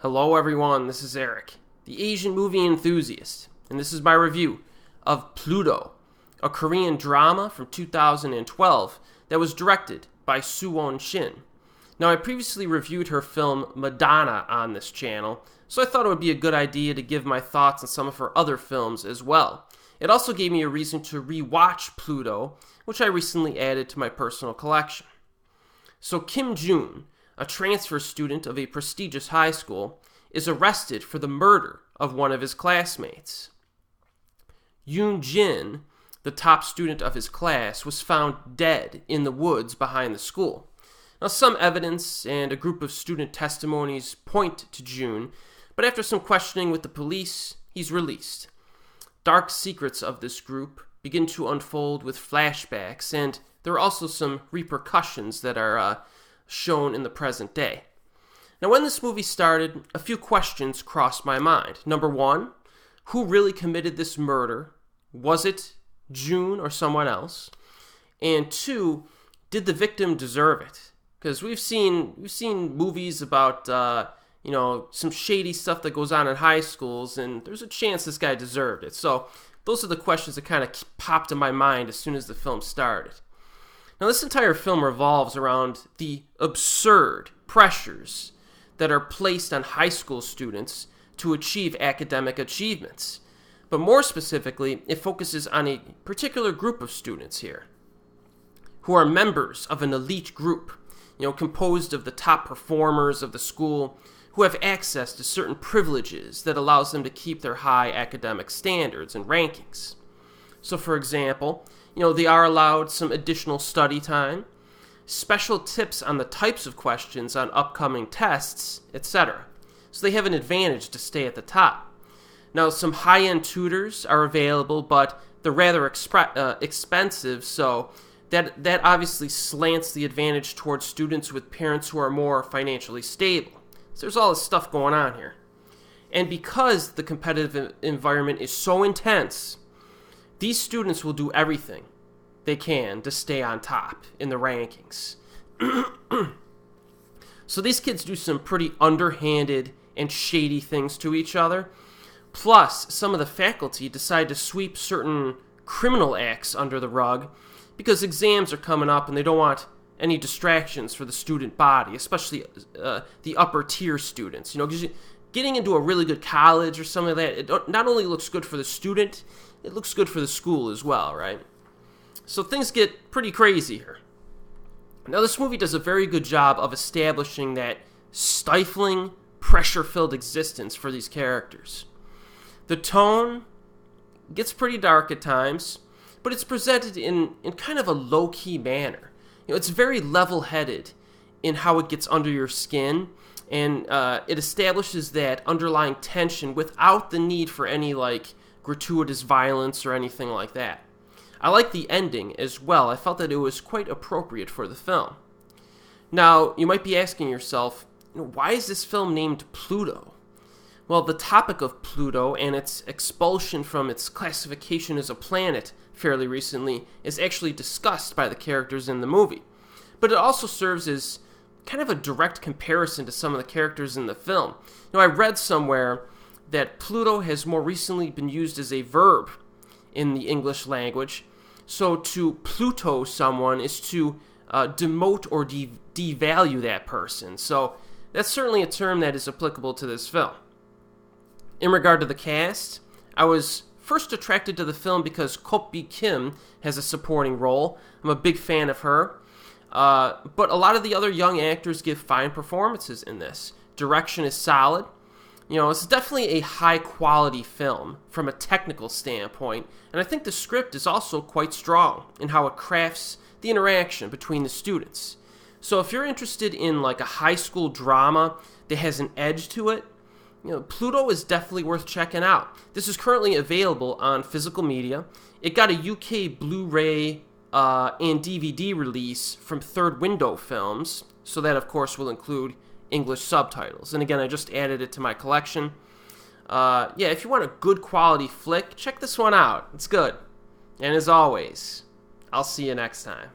Hello everyone, this is Erik, the Asian movie enthusiast, and this is my review of Pluto, a Korean drama from 2012 that was directed by Su-won Shin. Now, I previously reviewed her film Madonna on this channel, so I thought it would be a good idea to give my thoughts on some of her other films as well. It also gave me a reason to re-watch Pluto, which I recently added to my personal collection. So Joon, a transfer student of a prestigious high school, is arrested for the murder of one of his classmates. Jin, the top student of his class, was found dead in the woods behind the school. Now, some evidence and a group of student testimonies point to Joon, but after some questioning with the police, he's released. Dark secrets of this group begin to unfold with flashbacks, and there are also some repercussions that are shown in the present day. Now, when this movie started, a few questions crossed my mind. Number one, who really committed this murder? Was it Joon or someone else? And two, did the victim deserve it? Because we've seen movies about some shady stuff that goes on in high schools, and there's a chance this guy deserved it. So those are the questions that kind of popped in my mind as soon as the film started. Now, this entire film revolves around the absurd pressures that are placed on high school students to achieve academic achievements. But more specifically, it focuses on a particular group of students here who are members of an elite group, composed of the top performers of the school who have access to certain privileges that allows them to keep their high academic standards and rankings. So, for example, they are allowed some additional study time, special tips on the types of questions on upcoming tests, etc. So they have an advantage to stay at the top. Now, some high-end tutors are available, but they're rather expensive, so that obviously slants the advantage towards students with parents who are more financially stable. So there's all this stuff going on here. And because the competitive environment is so intense, these students will do everything they can to stay on top in the rankings. So these kids do some pretty underhanded and shady things to each other. Plus, some of the faculty decide to sweep certain criminal acts under the rug because exams are coming up and they don't want any distractions for the student body, especially the upper tier students. Because getting into a really good college or something like that, it not only looks good for the student, it looks good for the school as well, right? So things get pretty crazy here. Now, this movie does a very good job of establishing that stifling, pressure-filled existence for these characters. The tone gets pretty dark at times, but it's presented in kind of a low-key manner. It's very level-headed in how it gets under your skin, and it establishes that underlying tension without the need for any, gratuitous violence or anything like that. I like the ending as well. I felt that it was quite appropriate for the film. Now, you might be asking yourself, why is this film named Pluto? Well, the topic of Pluto and its expulsion from its classification as a planet fairly recently is actually discussed by the characters in the movie. But it also serves as kind of a direct comparison to some of the characters in the film. I read somewhere that Pluto has more recently been used as a verb in the English language. So to Pluto someone is to demote or devalue that person. So that's certainly a term that is applicable to this film. In regard to the cast, I was first attracted to the film because Bi Kim has a supporting role. I'm a big fan of her. But a lot of the other young actors give fine performances in this. Direction is solid. It's definitely a high-quality film from a technical standpoint, and I think the script is also quite strong in how it crafts the interaction between the students. So if you're interested in a high school drama that has an edge to it, Pluto is definitely worth checking out. This is currently available on physical media. It got a UK Blu-ray and DVD release from Third Window Films, so that, of course, will include English subtitles. And again, I just added it to my collection. If you want a good quality flick, check this one out. It's good. And as always, I'll see you next time.